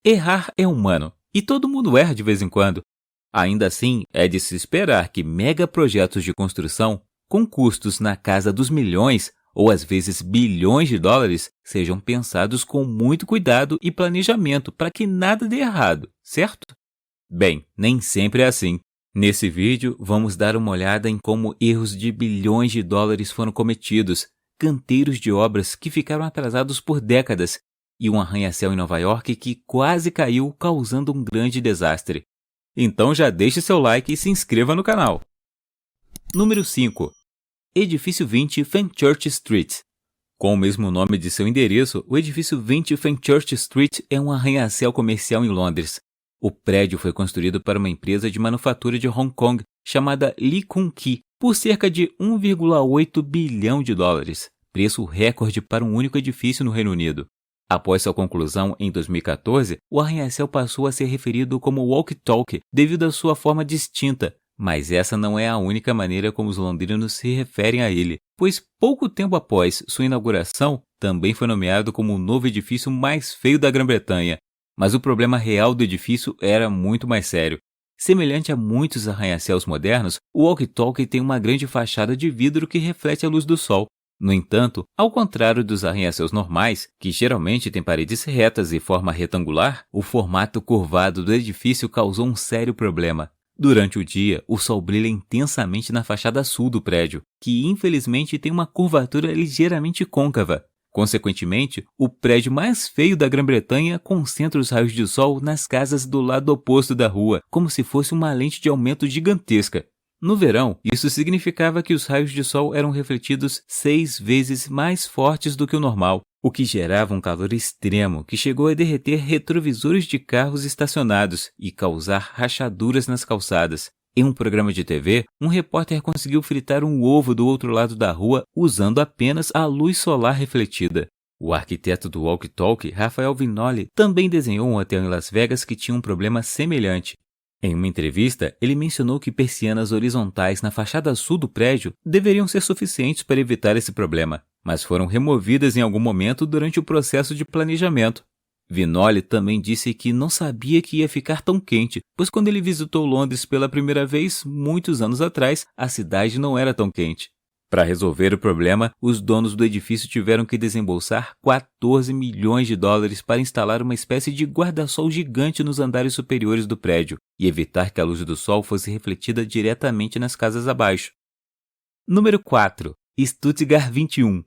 Errar é humano, e todo mundo erra de vez em quando. Ainda assim, é de se esperar que megaprojetos de construção, com custos na casa dos milhões ou às vezes bilhões de dólares, sejam pensados com muito cuidado e planejamento para que nada dê errado, certo? Bem, nem sempre é assim. Nesse vídeo, vamos dar uma olhada em como erros de bilhões de dólares foram cometidos, canteiros de obras que ficaram atrasados por décadas e um arranha-céu em Nova York que quase caiu, causando um grande desastre. Então já deixe seu like e se inscreva no canal. Número 5. Edifício 20 Fenchurch Street. Com o mesmo nome de seu endereço, o edifício 20 Fenchurch Street é um arranha-céu comercial em Londres. O prédio foi construído para uma empresa de manufatura de Hong Kong chamada Lee Kun-kee por cerca de 1,8 bilhão de dólares, preço recorde para um único edifício no Reino Unido. Após sua conclusão em 2014, o arranha-céu passou a ser referido como walkie-talkie devido à sua forma distinta, mas essa não é a única maneira como os londrinos se referem a ele, pois pouco tempo após sua inauguração, também foi nomeado como o novo edifício mais feio da Grã-Bretanha. Mas o problema real do edifício era muito mais sério. Semelhante a muitos arranha-céus modernos, o walkie-talkie tem uma grande fachada de vidro que reflete a luz do sol. No entanto, ao contrário dos arranha-céus normais, que geralmente têm paredes retas e forma retangular, o formato curvado do edifício causou um sério problema. Durante o dia, o sol brilha intensamente na fachada sul do prédio, que infelizmente tem uma curvatura ligeiramente côncava. Consequentemente, o prédio mais feio da Grã-Bretanha concentra os raios de sol nas casas do lado oposto da rua, como se fosse uma lente de aumento gigantesca. No verão, isso significava que os raios de sol eram refletidos 6 vezes mais fortes do que o normal, o que gerava um calor extremo que chegou a derreter retrovisores de carros estacionados e causar rachaduras nas calçadas. Em um programa de TV, um repórter conseguiu fritar um ovo do outro lado da rua usando apenas a luz solar refletida. O arquiteto do walkie-talkie, Rafael Vignoli, também desenhou um hotel em Las Vegas que tinha um problema semelhante. Em uma entrevista, ele mencionou que persianas horizontais na fachada sul do prédio deveriam ser suficientes para evitar esse problema, mas foram removidas em algum momento durante o processo de planejamento. Vignoli também disse que não sabia que ia ficar tão quente, pois quando ele visitou Londres pela primeira vez, muitos anos atrás, a cidade não era tão quente. Para resolver o problema, os donos do edifício tiveram que desembolsar 14 milhões de dólares para instalar uma espécie de guarda-sol gigante nos andares superiores do prédio e evitar que a luz do sol fosse refletida diretamente nas casas abaixo. Número 4. Stuttgart 21.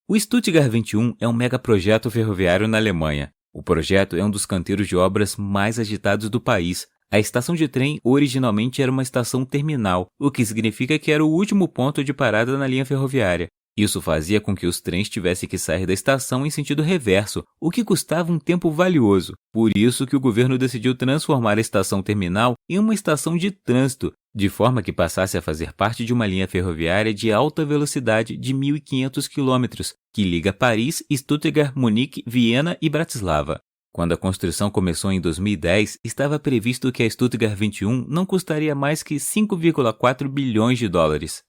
O Stuttgart 21 é um megaprojeto ferroviário na Alemanha. O projeto é um dos canteiros de obras mais agitados do país. A estação de trem originalmente era uma estação terminal, o que significa que era o último ponto de parada na linha ferroviária. Isso fazia com que os trens tivessem que sair da estação em sentido reverso, o que custava um tempo valioso. Por isso que o governo decidiu transformar a estação terminal em uma estação de trânsito, de forma que passasse a fazer parte de uma linha ferroviária de alta velocidade de 1.500 km, que liga Paris, Stuttgart, Munique, Viena e Bratislava. Quando a construção começou em 2010, estava previsto que a Stuttgart 21 não custaria mais que 5,4 bilhões de dólares,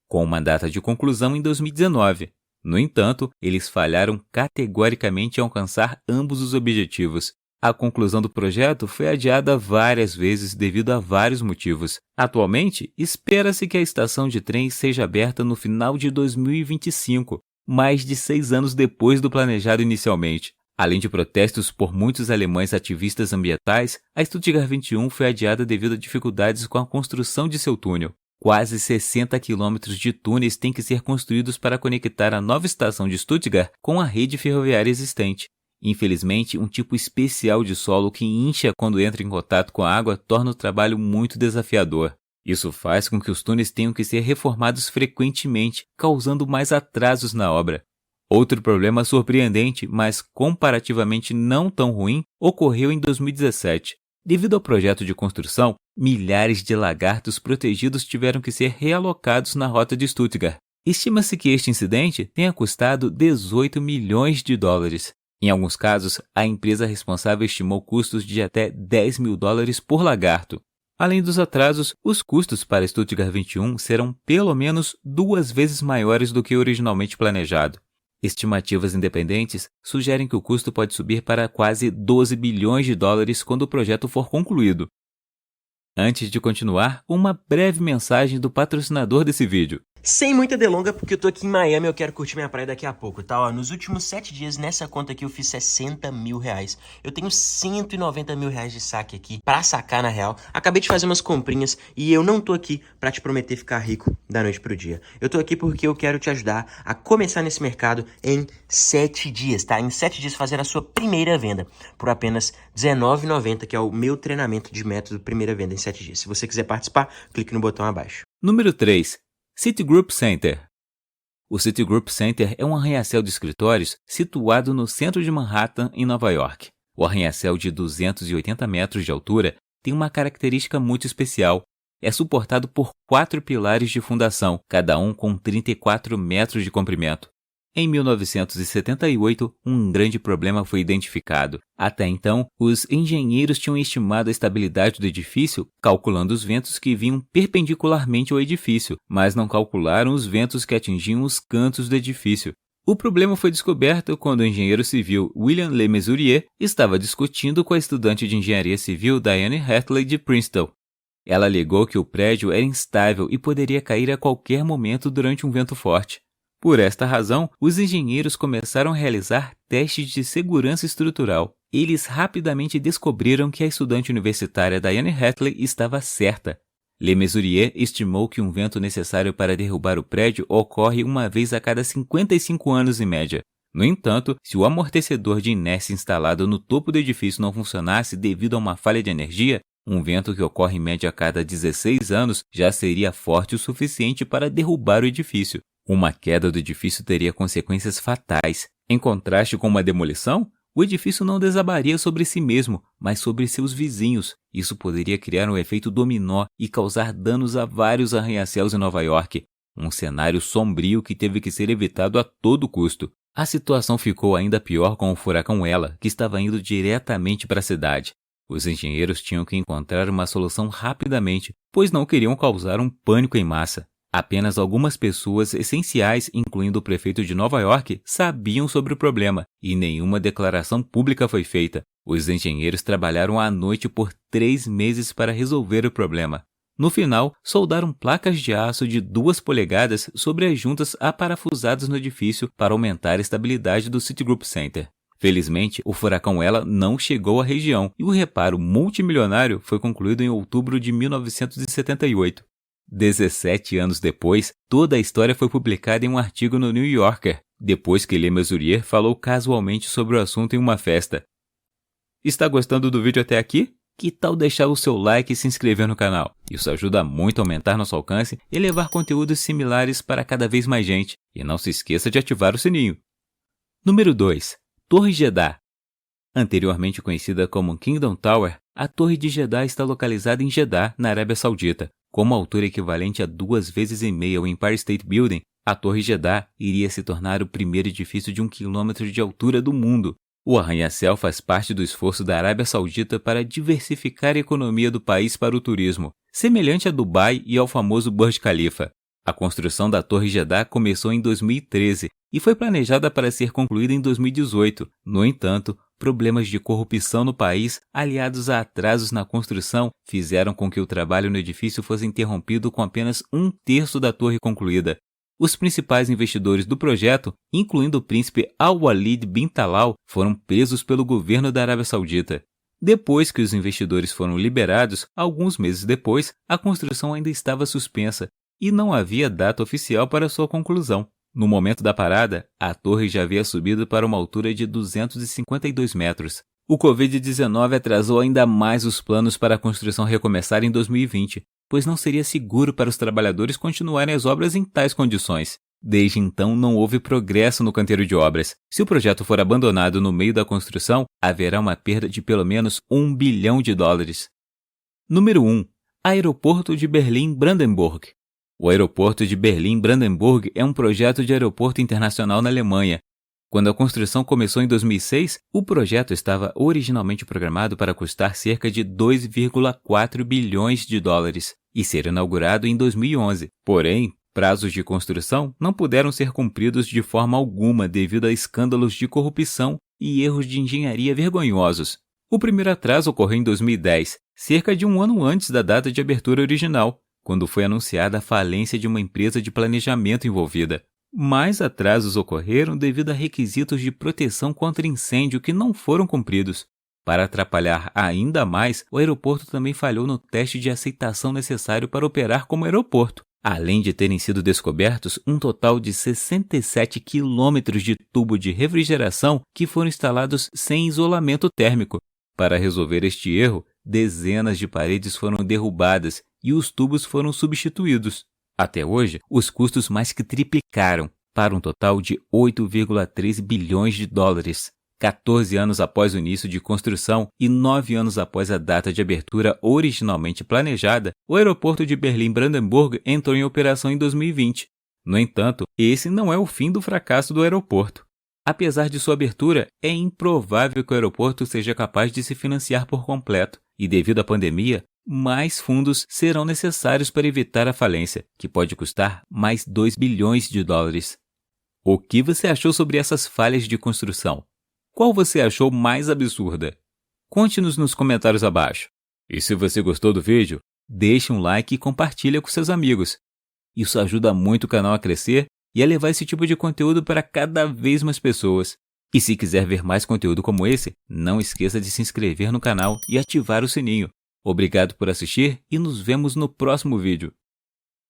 com uma data de conclusão em 2019. No entanto, eles falharam categoricamente em alcançar ambos os objetivos. A conclusão do projeto foi adiada várias vezes devido a vários motivos. Atualmente, espera-se que a estação de trem seja aberta no final de 2025, mais de 6 anos depois do planejado inicialmente. Além de protestos por muitos alemães ativistas ambientais, a Stuttgart 21 foi adiada devido a dificuldades com a construção de seu túnel. Quase 60 quilômetros de túneis têm que ser construídos para conectar a nova estação de Stuttgart com a rede ferroviária existente. Infelizmente, um tipo especial de solo que incha quando entra em contato com a água torna o trabalho muito desafiador. Isso faz com que os túneis tenham que ser reformados frequentemente, causando mais atrasos na obra. Outro problema surpreendente, mas comparativamente não tão ruim, ocorreu em 2017. Devido ao projeto de construção, milhares de lagartos protegidos tiveram que ser realocados na rota de Stuttgart. Estima-se que este incidente tenha custado 18 milhões de dólares. Em alguns casos, a empresa responsável estimou custos de até 10 mil dólares por lagarto. Além dos atrasos, os custos para Stuttgart 21 serão pelo menos 2 vezes maiores do que originalmente planejado. Estimativas independentes sugerem que o custo pode subir para quase 12 bilhões de dólares quando o projeto for concluído. Antes de continuar, uma breve mensagem do patrocinador desse vídeo. Sem muita delonga, porque eu tô aqui em Miami e eu quero curtir minha praia daqui a pouco, tá? Ó, nos últimos 7 dias, nessa conta aqui, eu fiz 60 mil reais. Eu tenho 190 mil reais de saque aqui pra sacar, na real. Acabei de fazer umas comprinhas e eu não tô aqui pra te prometer ficar rico da noite pro dia. Eu tô aqui porque eu quero te ajudar a começar nesse mercado em 7 dias, tá? Em 7 dias fazer a sua primeira venda por apenas R$19,90, que é o meu treinamento de método primeira venda em 7 dias. Se você quiser participar, clique no botão abaixo. Número 3. Citigroup Center. O Citigroup Center é um arranha-céu de escritórios situado no centro de Manhattan, em Nova York. O arranha-céu de 280 metros de altura tem uma característica muito especial. É suportado por 4 pilares de fundação, cada um com 34 metros de comprimento. Em 1978, um grande problema foi identificado. Até então, os engenheiros tinham estimado a estabilidade do edifício calculando os ventos que vinham perpendicularmente ao edifício, mas não calcularam os ventos que atingiam os cantos do edifício. O problema foi descoberto quando o engenheiro civil William Le Mesurier estava discutindo com a estudante de engenharia civil Diane Hartley de Princeton. Ela alegou que o prédio era instável e poderia cair a qualquer momento durante um vento forte. Por esta razão, os engenheiros começaram a realizar testes de segurança estrutural. Eles rapidamente descobriram que a estudante universitária Diane Hartley estava certa. Le Mesurier estimou que um vento necessário para derrubar o prédio ocorre uma vez a cada 55 anos em média. No entanto, se o amortecedor de inércia instalado no topo do edifício não funcionasse devido a uma falha de energia, um vento que ocorre em média a cada 16 anos já seria forte o suficiente para derrubar o edifício. Uma queda do edifício teria consequências fatais. Em contraste com uma demolição, o edifício não desabaria sobre si mesmo, mas sobre seus vizinhos. Isso poderia criar um efeito dominó e causar danos a vários arranha-céus em Nova York. Um cenário sombrio que teve que ser evitado a todo custo. A situação ficou ainda pior com o furacão Ela, que estava indo diretamente para a cidade. Os engenheiros tinham que encontrar uma solução rapidamente, pois não queriam causar um pânico em massa. Apenas algumas pessoas essenciais, incluindo o prefeito de Nova York, sabiam sobre o problema e nenhuma declaração pública foi feita. Os engenheiros trabalharam à noite por 3 meses para resolver o problema. No final, soldaram placas de aço de 2 polegadas sobre as juntas aparafusadas no edifício para aumentar a estabilidade do Citigroup Center. Felizmente, o furacão Ela não chegou à região e o reparo multimilionário foi concluído em outubro de 1978. 17 anos depois, toda a história foi publicada em um artigo no New Yorker, depois que Le Mesurier falou casualmente sobre o assunto em uma festa. Está gostando do vídeo até aqui? Que tal deixar o seu like e se inscrever no canal? Isso ajuda muito a aumentar nosso alcance e levar conteúdos similares para cada vez mais gente. E não se esqueça de ativar o sininho. Número 2. Torre Jeddah. Anteriormente conhecida como Kingdom Tower, a Torre de Jeddah está localizada em Jeddah, na Arábia Saudita. Com uma altura equivalente a 2,5 vezes o Empire State Building, a Torre Jeddah iria se tornar o primeiro edifício de 1 quilômetro de altura do mundo. O arranha-céu faz parte do esforço da Arábia Saudita para diversificar a economia do país para o turismo, semelhante a Dubai e ao famoso Burj Khalifa. A construção da Torre Jeddah começou em 2013 e foi planejada para ser concluída em 2018. No entanto, problemas de corrupção no país, aliados a atrasos na construção, fizeram com que o trabalho no edifício fosse interrompido com apenas 1/3 da torre concluída. Os principais investidores do projeto, incluindo o príncipe Al-Walid bin Talal, foram presos pelo governo da Arábia Saudita. Depois que os investidores foram liberados, alguns meses depois, a construção ainda estava suspensa e não havia data oficial para sua conclusão. No momento da parada, a torre já havia subido para uma altura de 252 metros. O Covid-19 atrasou ainda mais os planos para a construção recomeçar em 2020, pois não seria seguro para os trabalhadores continuarem as obras em tais condições. Desde então, não houve progresso no canteiro de obras. Se o projeto for abandonado no meio da construção, haverá uma perda de pelo menos US$ 1 bilhão. Número 1. Aeroporto de Berlim-Brandenburg. O aeroporto de Berlim-Brandenburg é um projeto de aeroporto internacional na Alemanha. Quando a construção começou em 2006, o projeto estava originalmente programado para custar cerca de US$ 2,4 bilhões e ser inaugurado em 2011. Porém, prazos de construção não puderam ser cumpridos de forma alguma devido a escândalos de corrupção e erros de engenharia vergonhosos. O primeiro atraso ocorreu em 2010, cerca de um ano antes da data de abertura original, quando foi anunciada a falência de uma empresa de planejamento envolvida. Mais atrasos ocorreram devido a requisitos de proteção contra incêndio que não foram cumpridos. Para atrapalhar ainda mais, o aeroporto também falhou no teste de aceitação necessário para operar como aeroporto, além de terem sido descobertos um total de 67 quilômetros de tubo de refrigeração que foram instalados sem isolamento térmico. Para resolver este erro, dezenas de paredes foram derrubadas e os tubos foram substituídos. Até hoje, os custos mais que triplicaram, para um total de 8,3 bilhões de dólares. 14 anos após o início de construção e 9 anos após a data de abertura originalmente planejada, o aeroporto de Berlim-Brandenburg entrou em operação em 2020. No entanto, esse não é o fim do fracasso do aeroporto. Apesar de sua abertura, é improvável que o aeroporto seja capaz de se financiar por completo, e devido à pandemia, mais fundos serão necessários para evitar a falência, que pode custar mais 2 bilhões de dólares. O que você achou sobre essas falhas de construção? Qual você achou mais absurda? Conte-nos nos comentários abaixo. E se você gostou do vídeo, deixe um like e compartilhe com seus amigos. Isso ajuda muito o canal a crescer e a levar esse tipo de conteúdo para cada vez mais pessoas. E se quiser ver mais conteúdo como esse, não esqueça de se inscrever no canal e ativar o sininho. Obrigado por assistir e nos vemos no próximo vídeo.